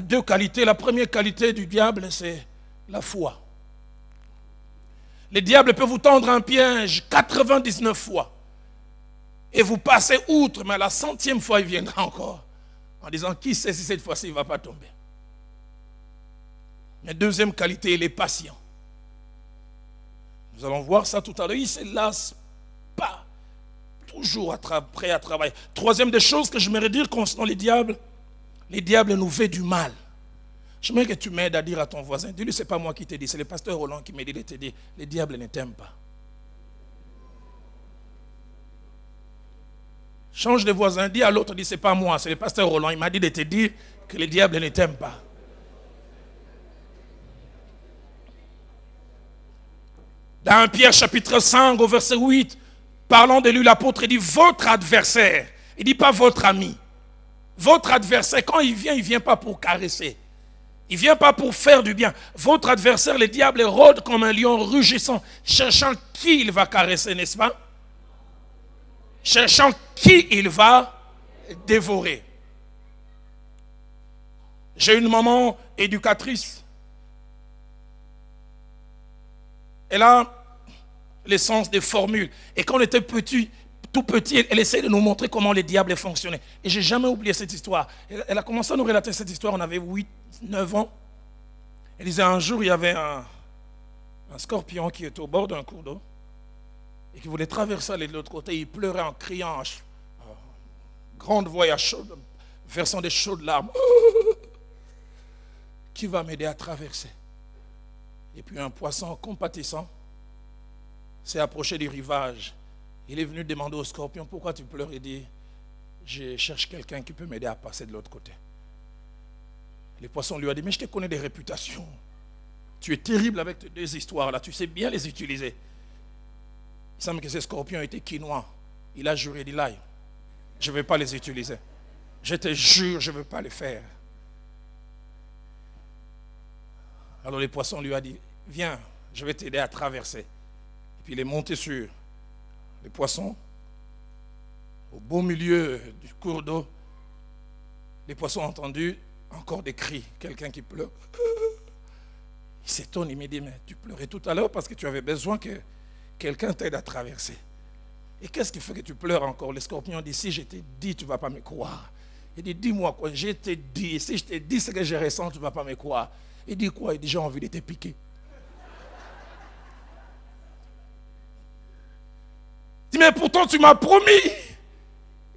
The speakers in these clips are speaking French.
deux qualités. La première qualité du diable, c'est la foi. Le diable peut vous tendre un piège 99 fois. Et vous passez outre, mais à la 100e fois, il viendra encore. En disant, qui sait si cette fois-ci, il ne va pas tomber. Mais deuxième qualité, il est patient. Nous allons voir ça tout à l'heure. Il ne se lasse pas. Toujours prêt à travailler. Troisième des choses que j'aimerais dire concernant les diables nous fait du mal. J'aimerais que tu m'aides à dire à ton voisin, dis-lui, ce n'est pas moi qui t'ai dit, c'est le pasteur Roland qui m'a dit de te dire, les diables ne t'aiment pas. Change de voisin, dis à l'autre, dis, ce n'est pas moi, c'est le pasteur Roland, il m'a dit de te dire que les diables ne t'aiment pas. Dans 1 Pierre chapitre 5 au verset 8, parlant de lui, l'apôtre dit, votre adversaire, il ne dit pas votre ami. Votre adversaire, quand il ne vient pas pour caresser. Il ne vient pas pour faire du bien. Votre adversaire, le diable, rôde comme un lion rugissant, cherchant qui il va caresser, n'est-ce pas? Cherchant qui il va dévorer. J'ai une maman éducatrice. Elle a le sens des formules. Et quand on était tout petit, elle essayait de nous montrer comment les diables fonctionnaient. Et je n'ai jamais oublié cette histoire. Elle a commencé à nous relater cette histoire, on avait 8-9 ans. Elle disait un jour, il y avait un scorpion qui était au bord d'un cours d'eau et qui voulait traverser de l'autre côté. Il pleurait en criant, grande voix, versant des chaudes larmes. Qui va m'aider à traverser? Et puis un poisson compatissant s'est approché du rivage. Il est venu demander au scorpion, pourquoi tu pleures? Il dit, je cherche quelqu'un qui peut m'aider à passer de l'autre côté. Le poisson lui a dit, mais je te connais des réputations. Tu es terrible avec tes deux histoires-là, tu sais bien les utiliser. Il semble que ce scorpion était quinois. Il a juré, il dit, là, je ne vais pas les utiliser. Je te jure, je ne veux pas les faire. Alors le poisson lui a dit, viens, je vais t'aider à traverser. Et puis il est monté sur le poisson, au beau milieu du cours d'eau. Les poissons ont entendu encore des cris, quelqu'un qui pleure. Il s'étonne, il me dit, mais tu pleurais tout à l'heure parce que tu avais besoin que quelqu'un t'aide à traverser. Et qu'est-ce qui fait que tu pleures encore? Le scorpion dit, si je t'ai dit, tu ne vas pas me croire. Il dit, dis-moi quoi, je t'ai dit, si je t'ai dit ce que je ressens, tu ne vas pas me croire. Il dit quoi? Il dit, j'ai envie de te piquer. Il dit, mais pourtant tu m'as promis.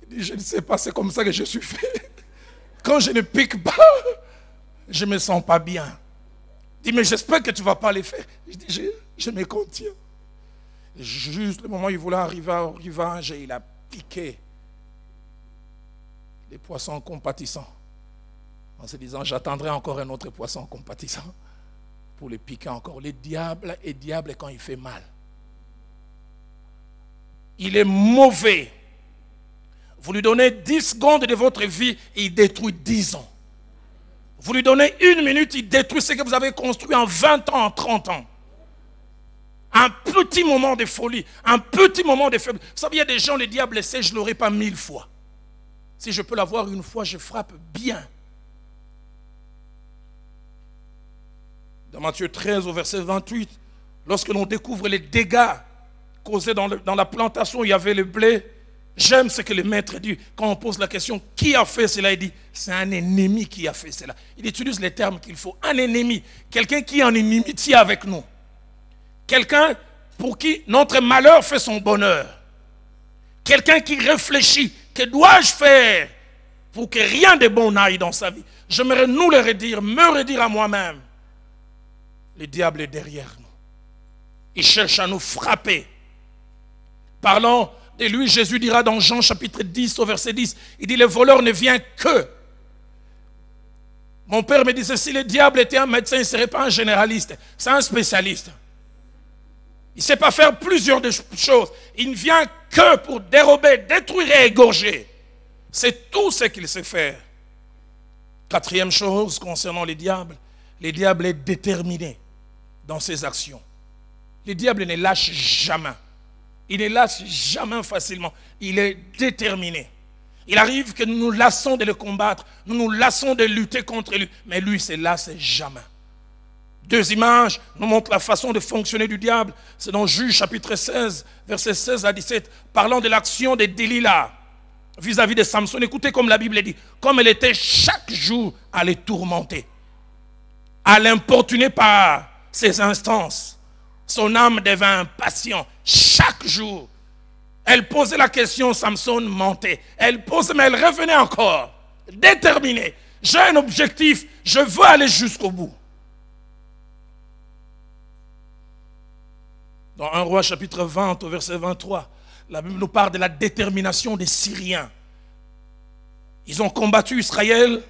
Il dit, je ne sais pas, c'est comme ça que je suis fait. Quand je ne pique pas, je ne me sens pas bien. Il dit, mais j'espère que tu ne vas pas les faire. Je dis, je me contiens. Et juste le moment où il voulait arriver au rivage, il a piqué les poissons compatissants. En se disant, j'attendrai encore un autre poisson compatissant pour le piquer encore. Le diable est diable quand il fait mal. Il est mauvais. Vous lui donnez 10 secondes de votre vie et il détruit 10 ans. Vous lui donnez 1 minute, il détruit ce que vous avez construit en 20 ans, en 30 ans. Un petit moment de folie, un petit moment de faiblesse. Vous savez, il y a des gens, le diable essaie, je ne l'aurai pas 1000 fois. Si je peux l'avoir une fois, je frappe bien. Dans Matthieu 13, au verset 28, lorsque l'on découvre les dégâts causés dans la plantation où il y avait le blé, j'aime ce que le maître dit. Quand on pose la question, qui a fait cela? Il dit, c'est un ennemi qui a fait cela. Il utilise les termes qu'il faut. Un ennemi, quelqu'un qui est en inimitié avec nous. Quelqu'un pour qui notre malheur fait son bonheur. Quelqu'un qui réfléchit, que dois-je faire pour que rien de bon n'aille dans sa vie? J'aimerais nous le redire, me redire à moi-même. Le diable est derrière nous. Il cherche à nous frapper. Parlant de lui, Jésus dira dans Jean chapitre 10 au verset 10, il dit, le voleur ne vient que. Mon père me disait, si le diable était un médecin, il ne serait pas un généraliste, c'est un spécialiste. Il ne sait pas faire plusieurs choses. Il ne vient que pour dérober, détruire et égorger. C'est tout ce qu'il sait faire. Quatrième chose concernant le diable est déterminé dans ses actions. Le diable ne lâche jamais. Il ne lâche jamais facilement. Il est déterminé. Il arrive que nous nous lassons de le combattre, nous nous lassons de lutter contre lui. Mais lui, c'est là, c'est jamais. Deux images nous montrent la façon de fonctionner du diable. C'est dans Juge chapitre 16, versets 16 à 17, parlant de l'action de Delilah vis-à-vis de Samson. Écoutez comme la Bible dit, comme elle était chaque jour à les tourmenter, à l'importuner par ses instances. Son âme devint impatiente chaque jour. Elle posait la question, Samson mentait. Elle posait, mais elle revenait encore, déterminée. J'ai un objectif, je veux aller jusqu'au bout. Dans 1 Roi chapitre 20 au verset 23, la Bible nous parle de la détermination des Syriens. Ils ont combattu Israël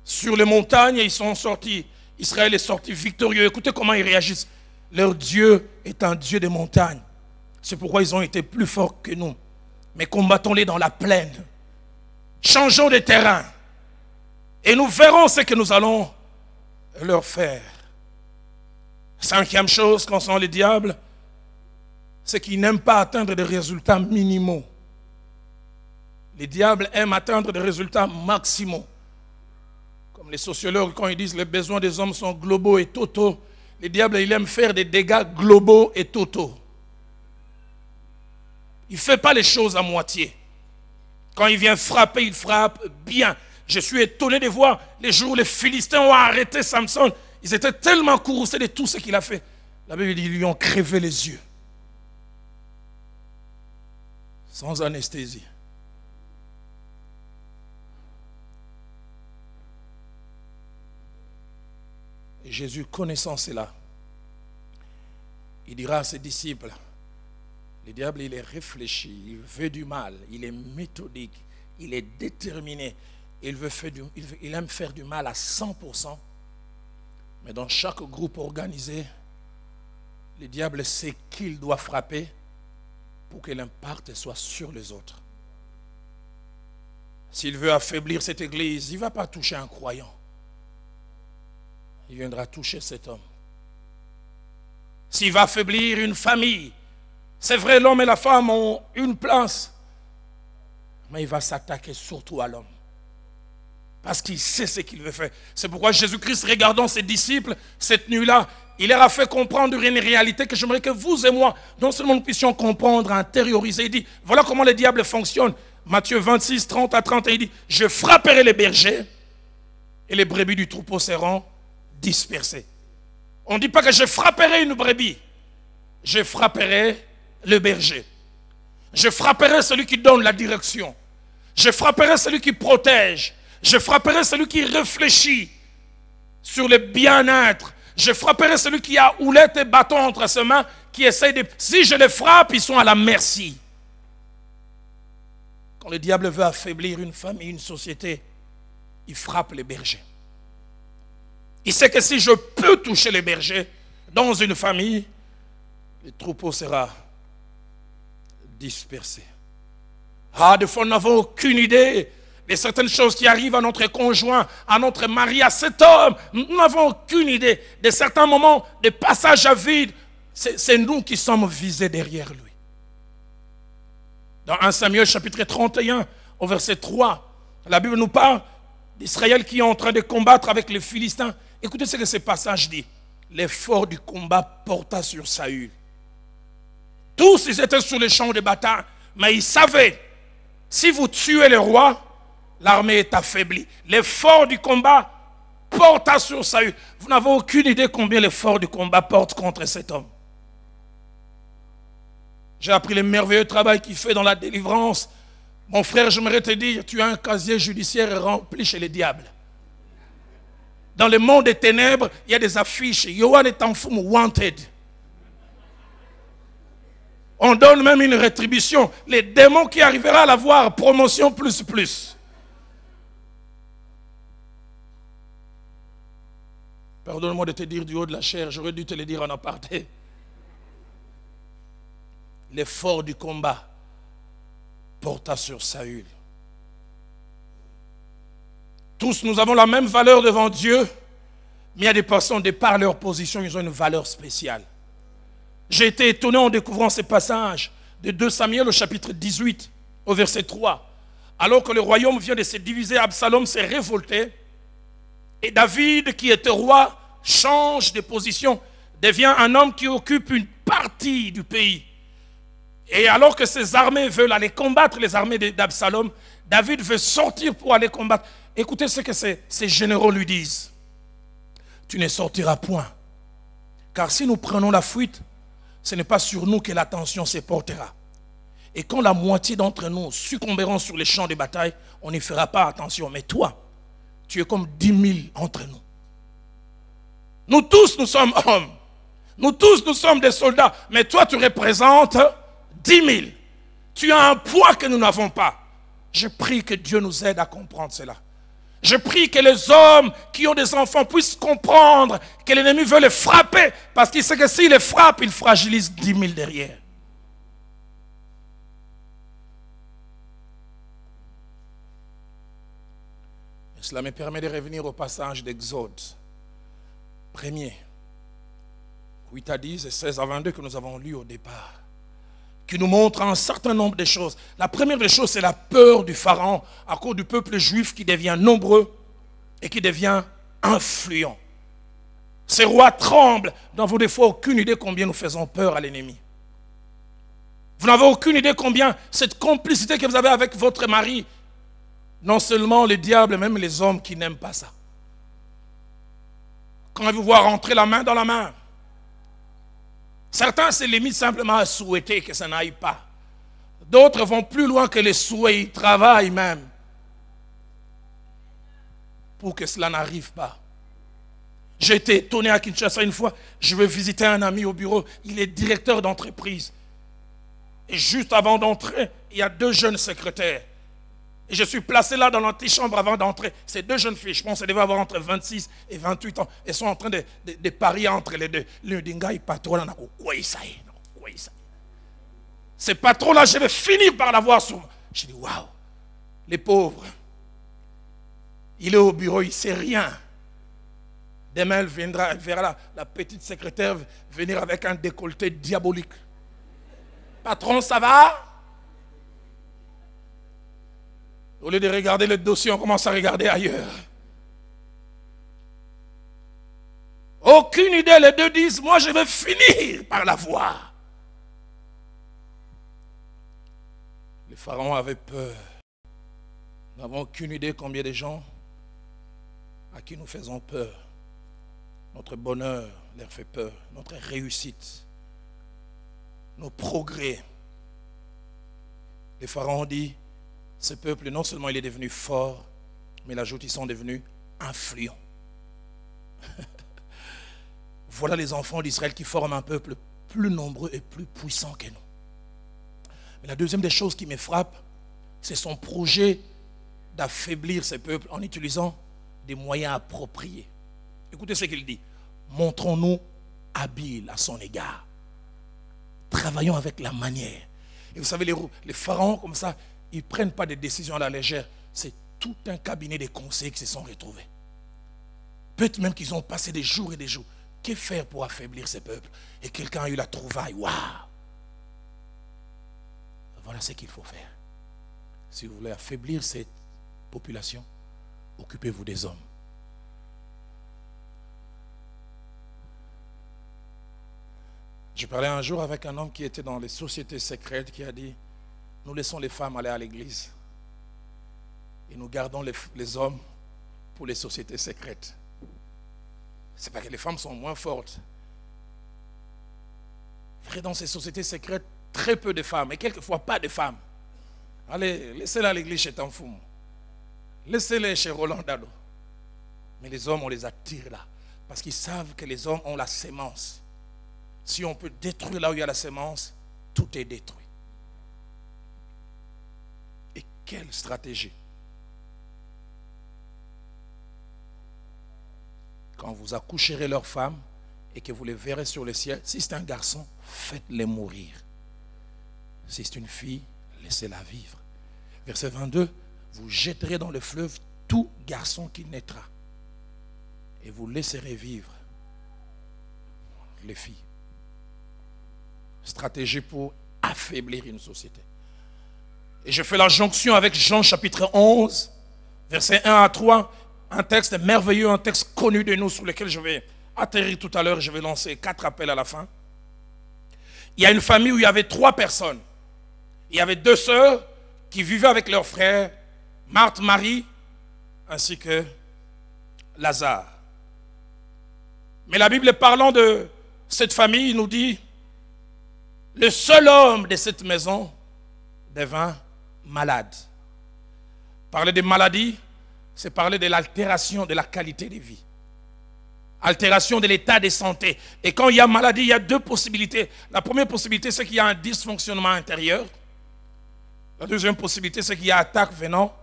sur les montagnes et ils sont sortis. Israël est sorti victorieux. Écoutez comment ils réagissent. Leur Dieu est un Dieu des montagnes. C'est pourquoi ils ont été plus forts que nous. Mais combattons-les dans la plaine. Changeons de terrain. Et nous verrons ce que nous allons leur faire. Cinquième chose concernant le diable, c'est qu'il n'aime pas atteindre des résultats minimaux. Les diables aiment atteindre des résultats maximaux. Comme les sociologues, quand ils disent que les besoins des hommes sont globaux et totaux, les diables, ils aiment faire des dégâts globaux et totaux. Il ne fait pas les choses à moitié. Quand il vient frapper, il frappe bien. Je suis étonné de voir les jours où les Philistins ont arrêté Samson. Ils étaient tellement courroucés de tout ce qu'il a fait. La Bible dit qu'ils lui ont crevé les yeux. Sans anesthésie. Et Jésus, connaissant cela, il dira à ses disciples, le diable, il est réfléchi, il veut du mal, il est méthodique, il est déterminé, il aime faire du mal à 100%. Mais dans chaque groupe organisé, le diable sait qu'il doit frapper pour que l'impact soit sur les autres. S'il veut affaiblir cette église, il ne va pas toucher un croyant. Il viendra toucher cet homme. S'il va affaiblir une famille, c'est vrai, l'homme et la femme ont une place, mais il va s'attaquer surtout à l'homme. Parce qu'il sait ce qu'il veut faire. C'est pourquoi Jésus-Christ, regardant ses disciples cette nuit-là, il leur a fait comprendre une réalité que j'aimerais que vous et moi, non seulement nous puissions comprendre, intérioriser. Il dit, voilà comment le diable fonctionne. Matthieu 26, 30 à 30, il dit, je frapperai les bergers et les brebis du troupeau seront dispersées. On ne dit pas que je frapperai une brebis. Je frapperai le berger. Je frapperai celui qui donne la direction. Je frapperai celui qui protège. Je frapperai celui qui réfléchit sur le bien-être. Je frapperai celui qui a houlette et bâton entre ses mains, qui essaye de... Si je les frappe, ils sont à la merci. Quand le diable veut affaiblir une famille, une société, il frappe les bergers. Il sait que si je peux toucher les bergers dans une famille, le troupeau sera dispersé. Ah, des fois, nous n'avons aucune idée de certaines choses qui arrivent à notre conjoint, à notre mari, à cet homme. Nous n'avons aucune idée de certains moments, de passages à vide. C'est nous qui sommes visés derrière lui. Dans 1 Samuel chapitre 31, au verset 3, la Bible nous parle d'Israël qui est en train de combattre avec les Philistins. Écoutez ce que ce passage dit. L'effort du combat porta sur Saül. Tous ils étaient sur le champ de bataille, mais ils savaient, si vous tuez le roi, l'armée est affaiblie. L'effort du combat porta sur Saül. Vous n'avez aucune idée combien l'effort du combat porte contre cet homme. J'ai appris le merveilleux travail qu'il fait dans la délivrance. Mon frère, j'aimerais te dire, tu as un casier judiciaire rempli chez les diables. Dans le monde des ténèbres, il y a des affiches. Yohan est en fume wanted. On donne même une rétribution. Les démons qui arriveront à l'avoir, promotion plus. Pardonne-moi de te dire du haut de la chair, j'aurais dû te le dire en aparté. L'effort du combat porta sur Saül. Tous nous avons la même valeur devant Dieu, mais il y a des personnes, de par leur position, ils ont une valeur spéciale. J'ai été étonné en découvrant ces passages de 2 Samuel au chapitre 18, au verset 3. Alors que le royaume vient de se diviser, Absalom s'est révolté. Et David, qui était roi, change de position, devient un homme qui occupe une partie du pays. Et alors que ses armées veulent aller combattre les armées d'Absalom, David veut sortir pour aller combattre. Écoutez ce que ces généraux lui disent. Tu ne sortiras point. Car si nous prenons la fuite, ce n'est pas sur nous que l'attention se portera. Et quand la moitié d'entre nous succomberont sur les champs de bataille, on n'y fera pas attention. Mais toi, tu es comme 10 000 entre nous. Nous tous, nous sommes hommes. Nous tous, nous sommes des soldats. Mais toi, tu représentes 10 000. Tu as un poids que nous n'avons pas. Je prie que Dieu nous aide à comprendre cela. Je prie que les hommes qui ont des enfants puissent comprendre que l'ennemi veut les frapper. Parce qu'il sait que s'il les frappe, il fragilise 10 000 derrière. Et cela me permet de revenir au passage d'Exode. 1er, 8 à 10 et 16 à 22 que nous avons lu au départ. Qui nous montre un certain nombre de choses. La première des choses, c'est la peur du pharaon à cause du peuple juif qui devient nombreux et qui devient influent. Ces rois tremblent. Vous n'avez des fois aucune idée combien nous faisons peur à l'ennemi. Vous n'avez aucune idée combien cette complicité que vous avez avec votre mari, non seulement le diable, même les hommes qui n'aiment pas ça. Quand ils vous voient rentrer la main dans la main, certains se limitent simplement à souhaiter que ça n'aille pas. D'autres vont plus loin que les souhaits, ils travaillent même pour que cela n'arrive pas. J'ai été étonné à Kinshasa une fois, je vais visiter un ami au bureau, il est directeur d'entreprise. Et juste avant d'entrer, il y a 2 jeunes secrétaires. Et je suis placé là dans l'antichambre avant d'entrer. Ces 2 jeunes filles, je pense qu'elles devaient avoir entre 26 et 28 ans. Elles sont en train de parier entre les deux. Le dinga, il patron, là, ce patron-là, je vais finir par l'avoir sur moi. Je dis, waouh, les pauvres. Il est au bureau, il ne sait rien. Demain, elle verra la petite secrétaire venir avec un décolleté diabolique. Patron, ça va? Au lieu de regarder le dossier, on commence à regarder ailleurs. Aucune idée, les deux disent, moi je vais finir par la voir. Les pharaons avaient peur. Nous n'avons aucune idée combien de gens à qui nous faisons peur. Notre bonheur leur fait peur, notre réussite, nos progrès. Les pharaons disent, ce peuple, non seulement il est devenu fort, mais il ajoute, ils sont devenus influents. Voilà les enfants d'Israël qui forment un peuple plus nombreux et plus puissant que nous. Mais la deuxième des choses qui me frappe, c'est son projet d'affaiblir ces peuples en utilisant des moyens appropriés. Écoutez ce qu'il dit. Montrons-nous habiles à son égard. Travaillons avec la manière. Et vous savez, les pharaons comme ça, ils ne prennent pas des décisions à la légère. C'est tout un cabinet de conseils qui se sont retrouvés. Peut-être même qu'ils ont passé des jours et des jours. Que faire pour affaiblir ces peuples? Et quelqu'un a eu la trouvaille. Waouh! Voilà ce qu'il faut faire. Si vous voulez affaiblir cette population, occupez-vous des hommes. Je parlais un jour avec un homme qui était dans les sociétés secrètes qui a dit, nous laissons les femmes aller à l'église et nous gardons les hommes pour les sociétés secrètes. C'est pas que les femmes sont moins fortes. Frère, dans ces sociétés secrètes, très peu de femmes et quelquefois pas de femmes. Allez, laissez-les à l'église chez Tanfoum. Laissez-les chez Roland Dado. Mais les hommes, on les attire là parce qu'ils savent que les hommes ont la sémence. Si on peut détruire là où il y a la sémence, tout est détruit. Et quelle stratégie! Quand vous accoucherez leurs femmes et que vous les verrez sur le ciel, si c'est un garçon, faites-les mourir. Si c'est une fille, laissez-la vivre. Verset 22, vous jetterez dans le fleuve tout garçon qui naîtra et vous laisserez vivre les filles. Stratégie pour affaiblir une société. Et je fais la jonction avec Jean chapitre 11, versets 1 à 3. Un texte merveilleux, un texte connu de nous sur lequel je vais atterrir tout à l'heure. Je vais lancer 4 appels à la fin. Il y a une famille où il y avait 3 personnes. Il y avait 2 sœurs qui vivaient avec leurs frères, Marthe, Marie, ainsi que Lazare. Mais la Bible, parlant de cette famille, nous dit, le seul homme de cette maison devint malade. Parler de maladie, c'est parler de l'altération de la qualité de vie. Altération de l'état de santé. Et quand il y a maladie, il y a 2 possibilités. La première possibilité, c'est qu'il y a un dysfonctionnement intérieur. La deuxième possibilité, c'est qu'il y a attaque venant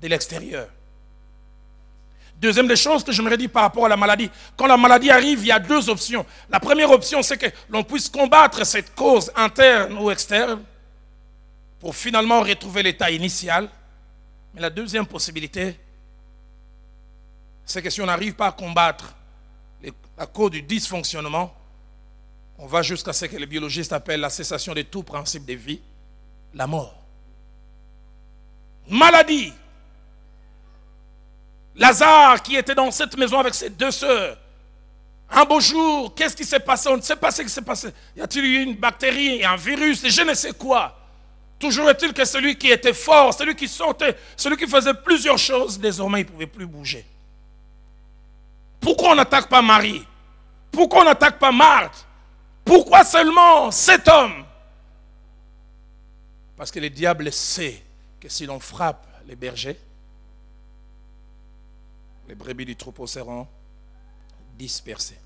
de l'extérieur. Deuxième des choses que j'aimerais dire par rapport à la maladie. Quand la maladie arrive, il y a 2 options. La première option, c'est que l'on puisse combattre cette cause interne ou externe pour finalement retrouver l'état initial. Mais la deuxième possibilité, c'est que si on n'arrive pas à combattre la cause du dysfonctionnement, on va jusqu'à ce que les biologistes appellent la cessation de tout principe de vie, la mort. Maladie. Lazare qui était dans cette maison avec ses 2 sœurs. Un beau jour, qu'est-ce qui s'est passé? On ne sait pas ce qui s'est passé. Y a-t-il eu une bactérie, un virus, et je ne sais quoi? Toujours est-il que celui qui était fort, celui qui sortait, celui qui faisait plusieurs choses, désormais il ne pouvait plus bouger. Pourquoi on n'attaque pas Marie? Pourquoi on n'attaque pas Marthe? Pourquoi seulement cet homme? Parce que le diable sait que si l'on frappe les bergers, les brebis du troupeau seront dispersées.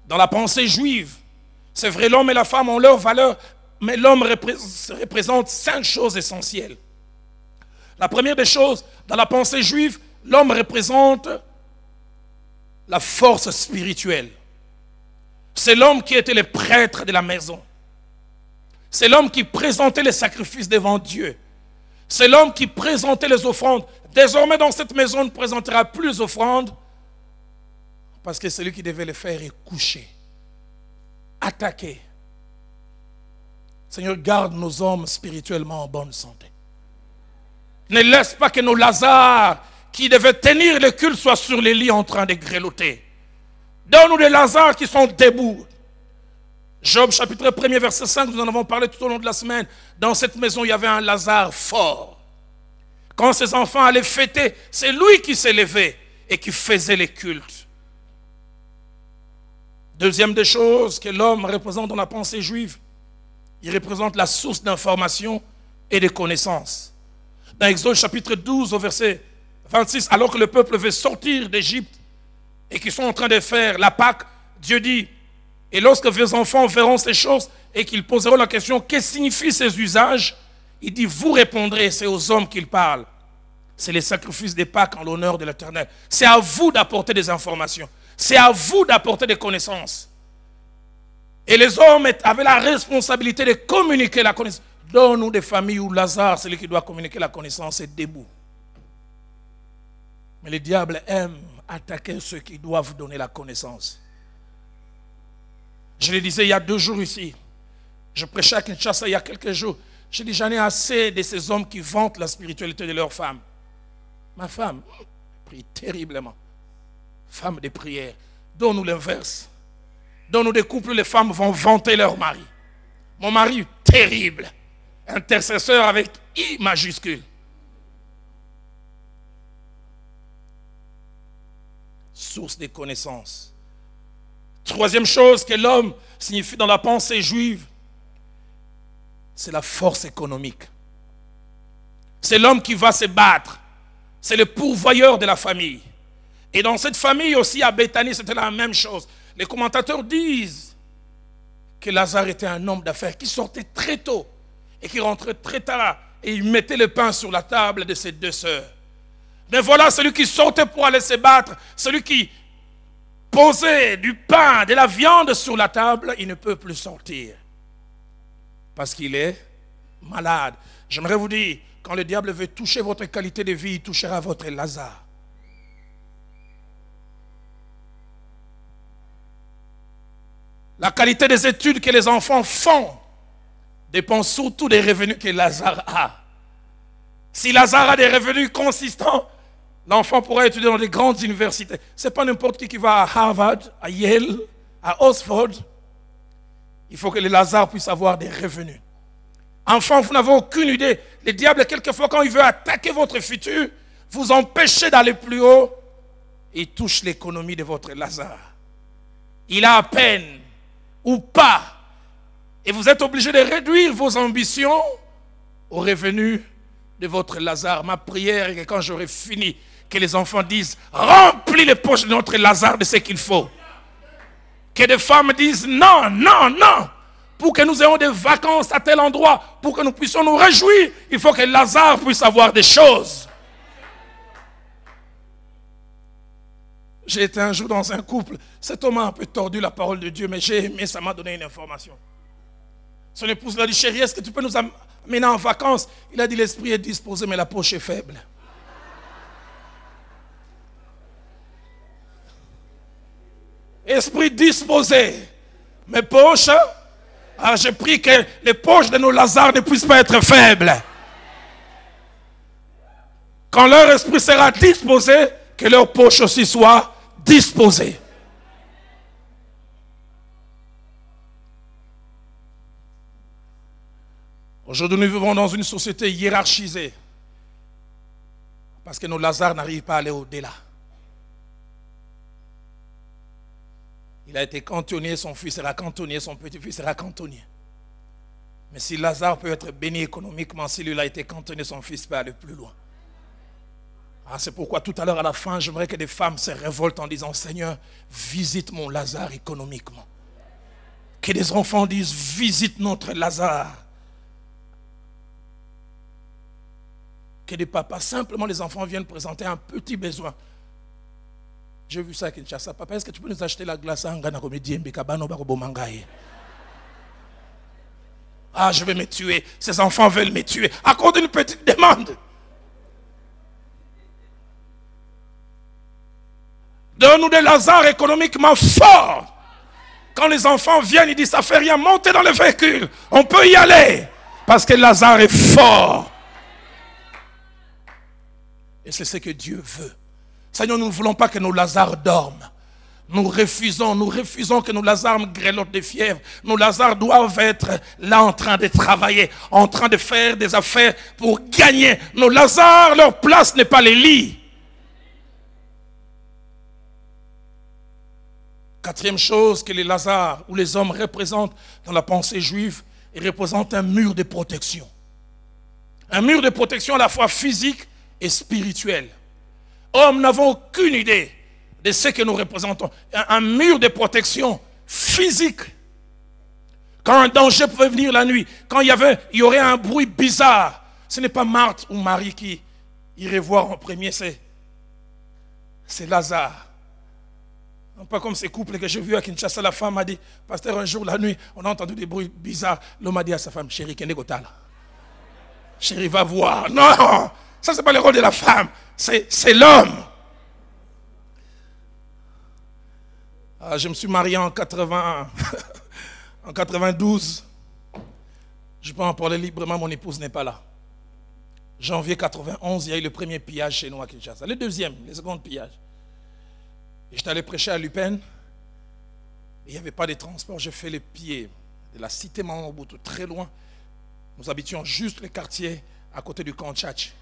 Dans la pensée juive, c'est vrai, l'homme et la femme ont leur valeur, mais l'homme représente 5 choses essentielles. La première des choses, dans la pensée juive, l'homme représente la force spirituelle. C'est l'homme qui était le prêtre de la maison. C'est l'homme qui présentait les sacrifices devant Dieu. C'est l'homme qui présentait les offrandes. Désormais, dans cette maison, on ne présentera plus les offrandes parce que celui qui devait les faire est couché, attaqué. Seigneur, garde nos hommes spirituellement en bonne santé. Ne laisse pas que nos Lazare qui devaient tenir le culte soient sur les lits en train de grelotter. Donne-nous des Lazare qui sont debout. Job chapitre 1er verset 5, nous en avons parlé tout au long de la semaine. Dans cette maison, il y avait un Lazare fort. Quand ses enfants allaient fêter, c'est lui qui s'est levé et qui faisait les cultes. Deuxième des choses que l'homme représente dans la pensée juive, il représente la source d'information et de connaissances. Dans Exode chapitre 12 au verset 26, alors que le peuple veut sortir d'Égypte et qu'ils sont en train de faire la Pâque, Dieu dit, et lorsque vos enfants verront ces choses et qu'ils poseront la question, qu'est-ce que signifient ces usages? Il dit, vous répondrez, c'est aux hommes qu'il parle. C'est les sacrifices des Pâques en l'honneur de l'Éternel. C'est à vous d'apporter des informations. C'est à vous d'apporter des connaissances. Et les hommes avaient la responsabilité de communiquer la connaissance. Donne-nous des familles où Lazare, celui qui doit communiquer la connaissance, est debout. Mais le diable aime attaquer ceux qui doivent donner la connaissance. Je le disais il y a 2 jours ici. Je prêchais à Kinshasa il y a quelques jours. Je dis, j'en ai assez de ces hommes qui vantent la spiritualité de leur femme. Ma femme prie terriblement. Femme de prière. Donne-nous l'inverse. Donne-nous des couples où les femmes vont vanter leur mari. Mon mari, terrible. Intercesseur avec I majuscule. Source des connaissances. Troisième chose que l'homme signifie dans la pensée juive, c'est la force économique. C'est l'homme qui va se battre. C'est le pourvoyeur de la famille. Et dans cette famille aussi, à Béthanie, c'était la même chose. Les commentateurs disent que Lazare était un homme d'affaires qui sortait très tôt et qui rentrait très tard et il mettait le pain sur la table de ses 2 sœurs. Mais voilà celui qui sortait pour aller se battre, celui qui posait du pain, de la viande sur la table, il ne peut plus sortir parce qu'il est malade. J'aimerais vous dire, quand le diable veut toucher votre qualité de vie, il touchera votre Lazare. La qualité des études que les enfants font dépend surtout des revenus que Lazare a. Si Lazare a des revenus consistants, l'enfant pourra étudier dans des grandes universités. Ce n'est pas n'importe qui va à Harvard, à Yale, à Oxford. Il faut que les Lazare puissent avoir des revenus. Enfant, vous n'avez aucune idée. Le diable, quelquefois, quand il veut attaquer votre futur, vous empêcher d'aller plus haut, il touche l'économie de votre Lazare. Il a à peine ou pas. Et vous êtes obligé de réduire vos ambitions aux revenus de votre Lazare. Ma prière est que quand j'aurai fini, que les enfants disent, remplis les poches de notre Lazare de ce qu'il faut. Que des femmes disent, non, non, non. Pour que nous ayons des vacances à tel endroit, pour que nous puissions nous réjouir, il faut que Lazare puisse avoir des choses. J'ai été un jour dans un couple. Cet homme a un peu tordu la parole de Dieu, mais j'ai aimé, ça m'a donné une information. Son épouse l'a dit, chérie, est-ce que tu peux nous amener en vacances? Il a dit, l'esprit est disposé, mais la poche est faible. Esprit disposé, mais poche, j'ai pris que les poches de nos Lazare ne puissent pas être faibles. Quand leur esprit sera disposé, que leur poche aussi soit disposée. Aujourd'hui, nous vivons dans une société hiérarchisée. Parce que nos Lazare n'arrivent pas à aller au-delà. Il a été cantonnier, son fils sera cantonnier, son petit-fils sera cantonnier. Mais si Lazare peut être béni économiquement, si lui a été cantonné, son fils peut aller plus loin. C'est pourquoi tout à l'heure à la fin, j'aimerais que des femmes se révoltent en disant, Seigneur, visite mon Lazare économiquement. Que des enfants disent, visite notre Lazare. Que des papas, simplement les enfants viennent présenter un petit besoin. J'ai vu ça à Kinshasa. Papa, est-ce que tu peux nous acheter la glace à Angana Comédien Bekabano Barobomangaye? Je vais me tuer. Ces enfants veulent me tuer. À cause d'une petite demande. Donne-nous des Lazare économiquement forts. Quand les enfants viennent, ils disent, ça ne fait rien, montez dans le véhicule. On peut y aller. Parce que Lazare est fort. Et c'est ce que Dieu veut. Seigneur, nous ne voulons pas que nos Lazare dorment. Nous refusons que nos Lazare grelottent de fièvre. Nos Lazare doivent être là en train de travailler, en train de faire des affaires pour gagner. Nos Lazare, leur place n'est pas les lits. Quatrième chose que les Lazare ou les hommes représentent dans la pensée juive, ils représentent un mur de protection. Un mur de protection à la fois physique et spirituel. Hommes n'avons aucune idée de ce que nous représentons. Un mur de protection physique. Quand un danger pouvait venir la nuit, quand il y aurait un bruit bizarre, ce n'est pas Marthe ou Marie qui irait voir en premier, c'est Lazare. Pas comme ces couples que j'ai vus à Kinshasa, la femme a dit, pasteur, un jour la nuit, on a entendu des bruits bizarres. L'homme a dit à sa femme, chérie, chérie, va voir. Non, ça c'est pas le rôle de la femme, c'est l'homme. Je me suis marié en 92. Je peux en parler librement, mon épouse n'est pas là. Janvier 91, il y a eu le premier pillage chez nous à Kinshasa. Le deuxième, le second pillage. J'étais allé prêcher à Lupin. Il n'y avait pas de transport. J'ai fait les pieds de la cité Mamambutu, très loin. Nous habitions juste le quartier à côté du camp Tchatch.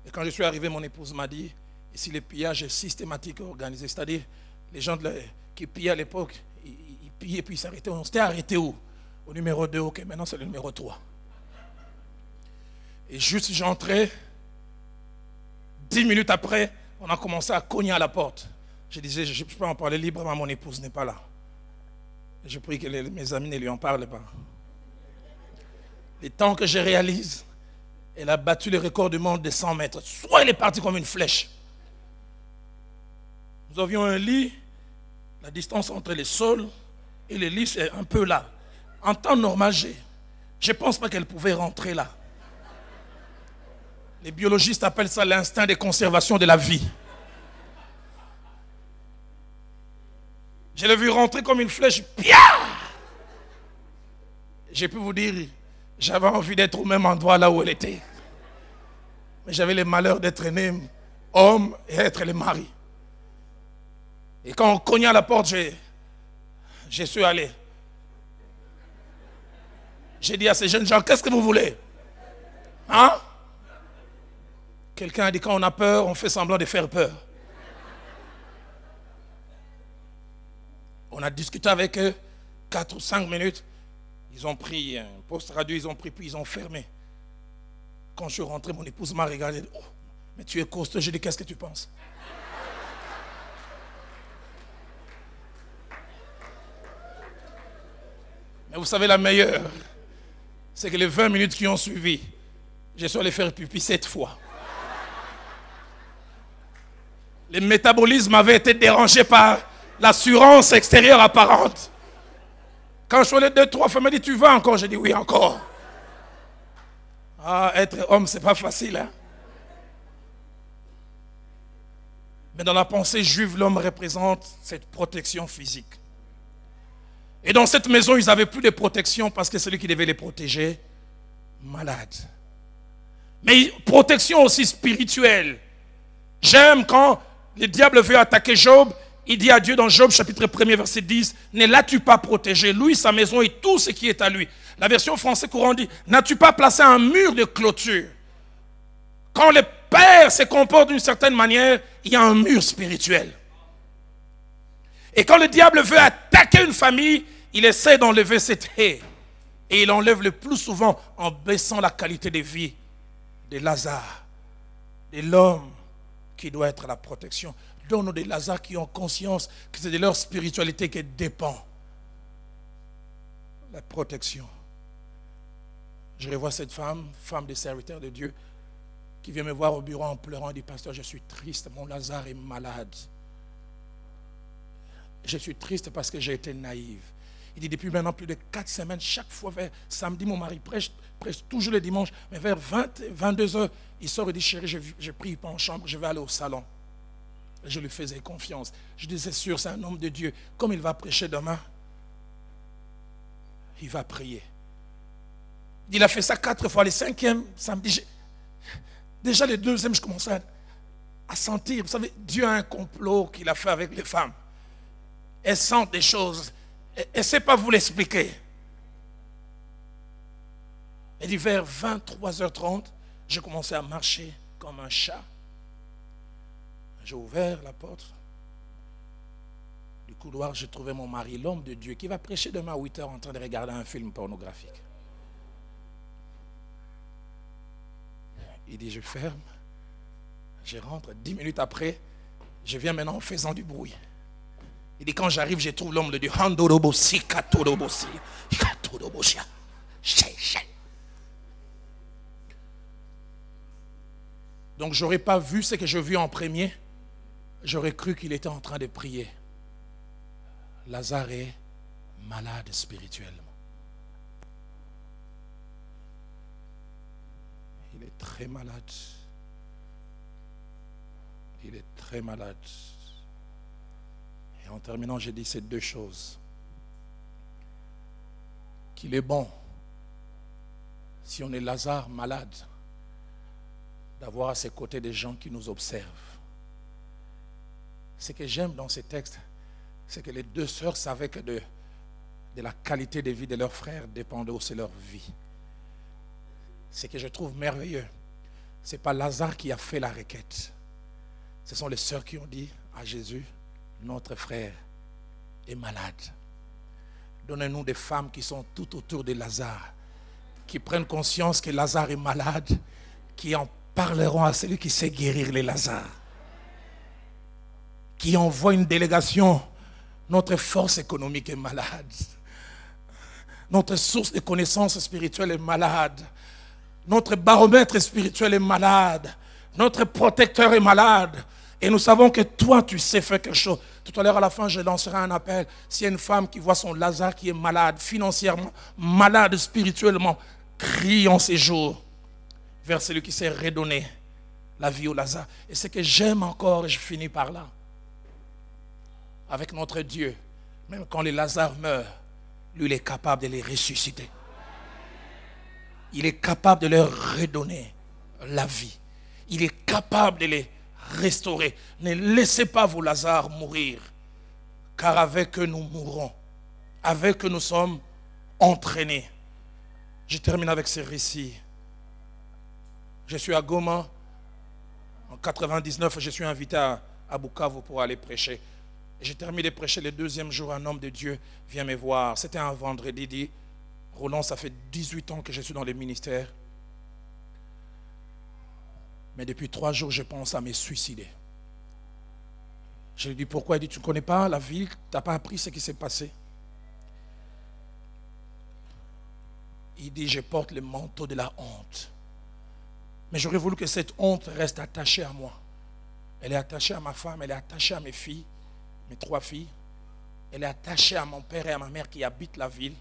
Et quand je suis arrivé, mon épouse m'a dit, ici le pillage est systématique et organisé. C'est-à-dire, les gens qui pillaient à l'époque, ils pillaient puis ils s'arrêtaient. On s'était arrêté où? Au numéro 2, ok, maintenant c'est le numéro 3. Et juste j'entrais, 10 minutes après, on a commencé à cogner à la porte. Je disais, je peux en parler librement, mon épouse n'est pas là. Et je prie que mes amis ne lui en parlent pas. Le temps que je réalise, elle a battu le record du monde de 100 mètres. Soit elle est partie comme une flèche. Nous avions un lit, la distance entre le sol et le lit, c'est un peu là. En temps normal, je ne pense pas qu'elle pouvait rentrer là. Les biologistes appellent ça l'instinct de conservation de la vie. Je l'ai vu rentrer comme une flèche. Pia! J'ai pu vous dire, j'avais envie d'être au même endroit là où elle était. Mais j'avais le malheur d'être né homme et être le mari. Et quand on cognait à la porte, j'ai su aller. J'ai dit à ces jeunes gens, qu'est-ce que vous voulez? Hein? Quelqu'un a dit, quand on a peur, on fait semblant de faire peur. On a discuté avec eux 4 ou 5 minutes. Ils ont pris un poste radio, ils ont pris, puis ils ont fermé. Quand je suis rentré, mon épouse m'a regardé. Oh, mais tu es costaud. J'ai dit, qu'est-ce que tu penses? Mais vous savez, la meilleure, c'est que les 20 minutes qui ont suivi, je suis allé faire pipi 7 fois. Le métabolisme avait été dérangé par l'assurance extérieure apparente. Quand je suis allé 2-3 fois, elle m'a dit, tu vas encore? J'ai dit, oui, encore. Ah, être homme, c'est pas facile, hein? Mais dans la pensée juive, l'homme représente cette protection physique. Et dans cette maison, ils n'avaient plus de protection parce que celui qui devait les protéger, malade. Mais protection aussi spirituelle. J'aime quand le diable veut attaquer Job, il dit à Dieu dans Job chapitre 1er verset 10, ne l'as-tu pas protégé, lui, sa maison et tout ce qui est à lui. La version française courante dit, n'as-tu pas placé un mur de clôture? Quand le père se comporte d'une certaine manière, il y a un mur spirituel. Et quand le diable veut attaquer une famille, il essaie d'enlever cette haie. Et il enlève le plus souvent en baissant la qualité de vie de Lazare, de l'homme qui doit être la protection. Donne-nous des Lazare qui ont conscience que c'est de leur spiritualité que dépend la protection. Je revois cette femme de serviteur de Dieu, qui vient me voir au bureau en pleurant et dit, pasteur, je suis triste, mon Lazare est malade. Je suis triste parce que j'ai été naïve. Il dit, depuis maintenant plus de 4 semaines, chaque fois vers samedi, mon mari prêche toujours le dimanche, mais vers 22 heures, il sort et dit, chérie, je prie pas en chambre, je vais aller au salon. Je lui faisais confiance. Je disais, c'est sûr, c'est un homme de Dieu. Comme il va prêcher demain, il va prier. Il a fait ça 4 fois. Le 5e samedi, déjà le 2e, je commençais à sentir. Vous savez, Dieu a un complot qu'il a fait avec les femmes. Elles sentent des choses. Elle ne sait pas vous l'expliquer. Et dit, vers 23h30, j'ai commencé à marcher comme un chat. J'ai ouvert la porte du couloir, j'ai trouvé mon mari, l'homme de Dieu, qui va prêcher demain à 8h en train de regarder un film pornographique. Il dit, je ferme, je rentre, 10 minutes après, je viens maintenant en faisant du bruit. Il dit, quand j'arrive, je trouve l'homme de Dieu. Donc, je n'aurais pas vu ce que je vis en premier. J'aurais cru qu'il était en train de prier. Lazare est malade spirituellement. Il est très malade. Il est très malade. Et en terminant, j'ai dit ces 2 choses. Qu'il est bon, si on est Lazare malade, d'avoir à ses côtés des gens qui nous observent. Ce que j'aime dans ces textes, c'est que les 2 sœurs savaient que de la qualité de vie de leurs frères dépendait aussi leur vie. Ce que je trouve merveilleux, ce n'est pas Lazare qui a fait la requête. Ce sont les sœurs qui ont dit à Jésus, notre frère est malade. Donnez-nous des femmes qui sont tout autour de Lazare, qui prennent conscience que Lazare est malade, qui en parleront à celui qui sait guérir les Lazares, qui envoie une délégation. Notre force économique est malade. Notre source de connaissances spirituelles est malade. Notre baromètre spirituel est malade. Notre protecteur est malade. Et nous savons que toi, tu sais faire quelque chose. Tout à l'heure, à la fin, je lancerai un appel. S'il y a une femme qui voit son Lazare qui est malade, financièrement, malade spirituellement, crie en ces jours vers celui qui s'est redonné la vie au Lazare. Et ce que j'aime encore, et je finis par là, avec notre Dieu, même quand les Lazare meurent, lui, il est capable de les ressusciter. Il est capable de leur redonner la vie. Il est capable de les restaurer. Ne laissez pas vos Lazare mourir, car avec eux nous mourrons. Avec eux nous sommes entraînés. Je termine avec ce récit. Je suis à Goma. En 99, je suis invité à Bukavu pour aller prêcher. J'ai terminé de prêcher le deuxième jour. Un homme de Dieu vient me voir. C'était un vendredi. Il dit, Roland, ça fait 18 ans que je suis dans le ministère. Mais depuis 3 jours, je pense à me suicider. Je lui dis, pourquoi? Il dit, tu ne connais pas la ville, tu n'as pas appris ce qui s'est passé. Il dit, je porte le manteau de la honte. Mais j'aurais voulu que cette honte reste attachée à moi. Elle est attachée à ma femme, elle est attachée à mes filles, mes 3 filles. Elle est attachée à mon père et à ma mère qui habitent la ville.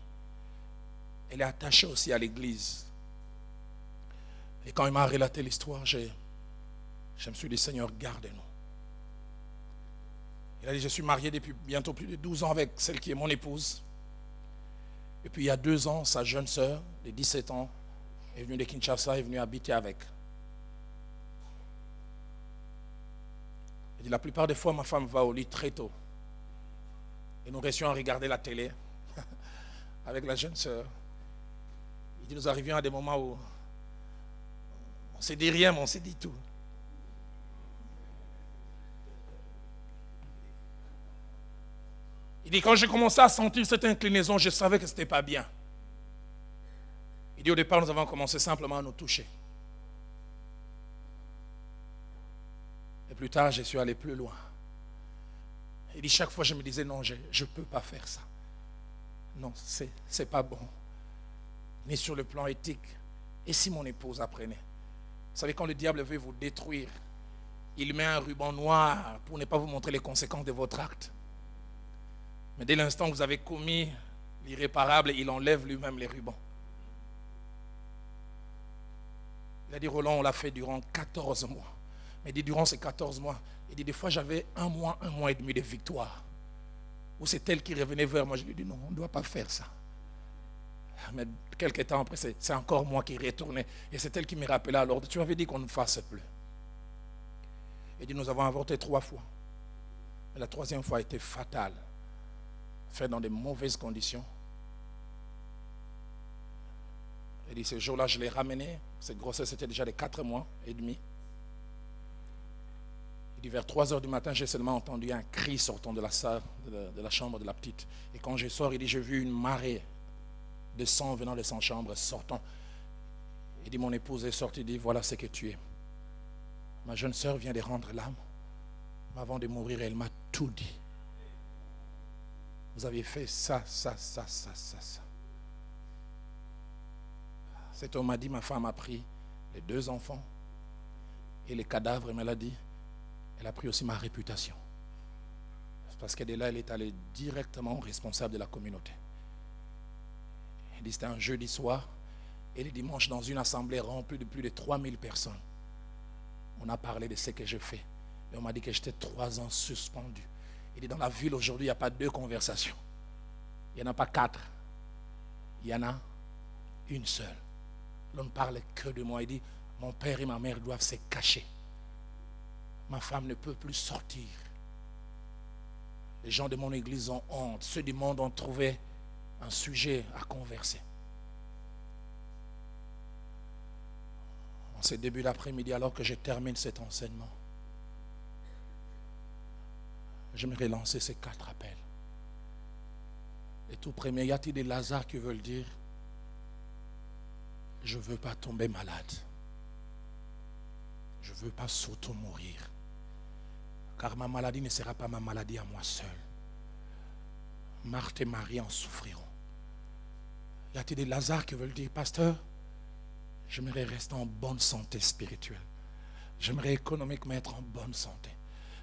Elle est attachée aussi à l'église. Et quand il m'a relaté l'histoire, je me suis dit, Seigneur, garde-nous. Il a dit, je suis marié depuis bientôt plus de 12 ans avec celle qui est mon épouse. Et puis il y a 2 ans, sa jeune sœur de 17 ans est venue de Kinshasa, est venue habiter avec. Il dit, la plupart des fois, ma femme va au lit très tôt. Et nous restions à regarder la télé avec la jeune sœur. Il dit, nous arrivions à des moments où on ne s'est dit rien, mais on s'est dit tout. Il dit, quand j'ai commencé à sentir cette inclinaison, je savais que ce n'était pas bien. Il dit, au départ, nous avons commencé simplement à nous toucher. Et plus tard, je suis allé plus loin. Il dit, chaque fois, je me disais, non, je ne peux pas faire ça. Non, c'est pas bon. Ni sur le plan éthique. Et si mon épouse apprenait? Vous savez, quand le diable veut vous détruire, il met un ruban noir pour ne pas vous montrer les conséquences de votre acte. Mais dès l'instant où vous avez commis l'irréparable, il enlève lui-même les rubans. Il a dit, Roland, on l'a fait durant 14 mois. Mais il dit, durant ces 14 mois, il dit, des fois j'avais 1 mois et demi de victoire. Où c'est elle qui revenait vers moi. Je lui ai dit, non, on ne doit pas faire ça. Mais quelques temps après, c'est encore moi qui retournais. Et c'est elle qui me rappelait alors, tu avais dit qu'on ne fasse plus. Il dit, nous avons avorté 3 fois. Mais la 3e fois a été fatale. Fait dans de mauvaises conditions. Il dit, ce jour-là, je l'ai ramené. Cette grossesse était déjà de 4 mois et demi. Il dit, vers 3 heures du matin, j'ai seulement entendu un cri sortant de la salle, de la chambre de la petite. Et quand je sors, il dit, j'ai vu une marée de sang venant de sa chambre, sortant. Il dit, mon épouse est sortie, il dit, voilà ce que tu es. Ma jeune sœur vient de rendre l'âme. Mais avant de mourir, elle m'a tout dit. Vous avez fait ça. Cet homme m'a dit, ma femme a pris les 2 enfants et les cadavres, mais elle a dit, elle a pris aussi ma réputation. Parce que de là, elle est allée directement responsable de la communauté. Il dit, c'était un jeudi soir, et le dimanche, dans une assemblée remplie de plus de 3000 personnes, on a parlé de ce que je fais. Et on m'a dit que j'étais 3 ans suspendu. Il dit, dans la ville aujourd'hui, il n'y a pas 2 conversations. Il n'y en a pas 4. Il y en a une seule. L'on ne parle que de moi. Il dit, mon père et ma mère doivent se cacher. Ma femme ne peut plus sortir. Les gens de mon église ont honte. Ceux du monde ont trouvé un sujet à converser. En ce début d'après-midi, alors que je termine cet enseignement, j'aimerais lancer ces 4 appels. Et tout premier, y a-t-il des Lazare qui veulent dire, je ne veux pas tomber malade. Je ne veux pas s'auto-mourir. Car ma maladie ne sera pas ma maladie à moi seul. Marthe et Marie en souffriront. Y a-t-il des Lazare qui veulent dire, pasteur, j'aimerais rester en bonne santé spirituelle. J'aimerais économiquement être en bonne santé.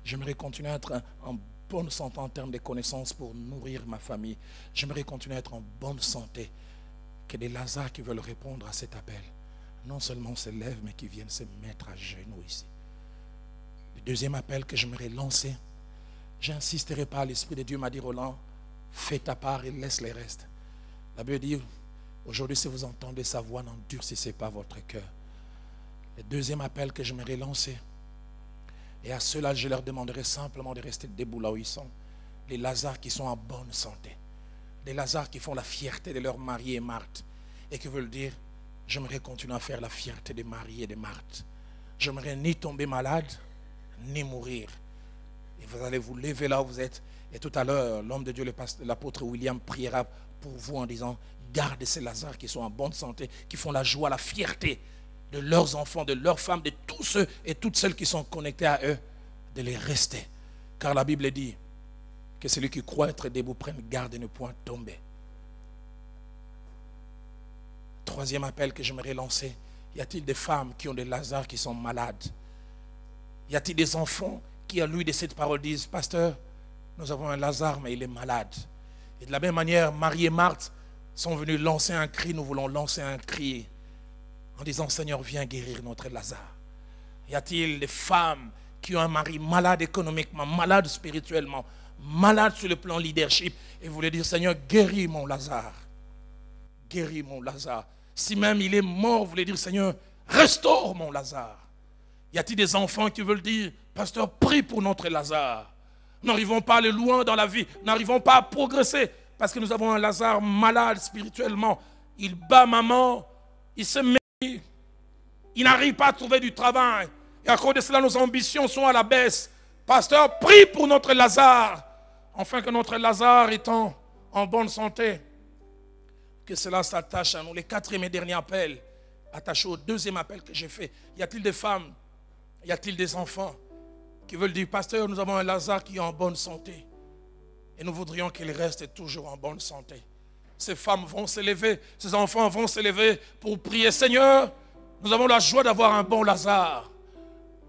J'aimerais continuer à être en bonne santé en termes de connaissances pour nourrir ma famille. J'aimerais continuer à être en bonne santé. Que des Lazare qui veulent répondre à cet appel, non seulement se lèvent, mais qui viennent se mettre à genoux ici. Le deuxième appel que j'aimerais lancer, j'insisterai pas, l'Esprit de Dieu m'a dit, Roland, fais ta part et laisse les restes. La Bible dit, aujourd'hui, si vous entendez sa voix, n'endurcissez pas votre cœur. Le deuxième appel que j'aimerais lancer, et à ceux-là, je leur demanderai simplement de rester debout là où ils sont. Les Lazare qui sont en bonne santé. Des Lazare qui font la fierté de leur Marie et Marthe. Et qui veulent dire, j'aimerais continuer à faire la fierté de Marie et de Marthe. J'aimerais ni tomber malade, ni mourir. Et vous allez vous lever là où vous êtes. Et tout à l'heure, l'homme de Dieu, l'apôtre William, priera pour vous en disant, gardez ces Lazare qui sont en bonne santé, qui font la joie, la fierté de leurs enfants, de leurs femmes, de tous ceux et toutes celles qui sont connectés à eux, de les rester. Car la Bible dit que celui qui croit être debout prenne garde de ne point tomber. Troisième appel que j'aimerais lancer, y a-t-il des femmes qui ont des Lazare qui sont malades? Y a-t-il des enfants qui, à lui de cette parole, disent, pasteur, nous avons un Lazare, mais il est malade. Et de la même manière, Marie et Marthe sont venus lancer un cri, nous voulons lancer un cri en disant, Seigneur, viens guérir notre Lazare. Y a-t-il des femmes qui ont un mari malade économiquement, malade spirituellement, malade sur le plan leadership, et vous voulez dire, Seigneur, guéris mon Lazare. Guéris mon Lazare. Si même il est mort, vous voulez dire, Seigneur, restaure mon Lazare. Y a-t-il des enfants qui veulent dire, pasteur, prie pour notre Lazare. Nous n'arrivons pas à aller loin dans la vie, nous n'arrivons pas à progresser, parce que nous avons un Lazare malade spirituellement. Il bat maman, il se met, il n'arrive pas à trouver du travail. Et à cause de cela, nos ambitions sont à la baisse. Pasteur, prie pour notre Lazare, afin que notre Lazare étant en bonne santé, que cela s'attache à nous. Le quatrième et dernier appel, attaché au deuxième appel que j'ai fait. Y a-t-il des femmes, y a-t-il des enfants qui veulent dire, pasteur, nous avons un Lazare qui est en bonne santé. Et nous voudrions qu'il reste toujours en bonne santé. Ces femmes vont s'élever, ces enfants vont s'élever pour prier, Seigneur, nous avons la joie d'avoir un bon Lazare.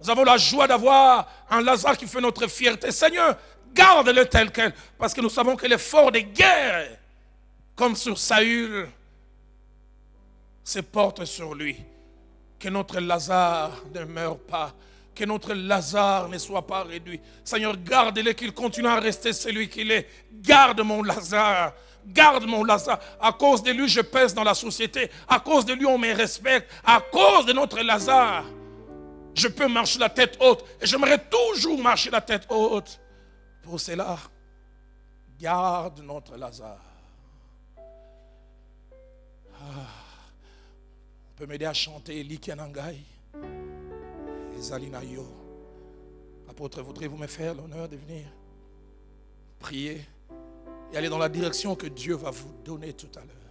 Nous avons la joie d'avoir un Lazare qui fait notre fierté. Seigneur, garde-le tel quel, parce que nous savons que l'effort des guerres, comme sur Saül, se porte sur lui. Que notre Lazare ne meure pas, que notre Lazare ne soit pas réduit. Seigneur, garde-le, qu'il continue à rester celui qu'il est. Garde mon Lazare. Garde mon Lazare. À cause de lui, je pèse dans la société. À cause de lui, on me respecte. À cause de notre Lazare, je peux marcher la tête haute. Et j'aimerais toujours marcher la tête haute. Pour cela, garde notre Lazare. On peut m'aider à chanter Likianangai, Zalinayo. Apôtre, voudriez-vous me faire l'honneur de venir prier et aller dans la direction que Dieu va vous donner tout à l'heure?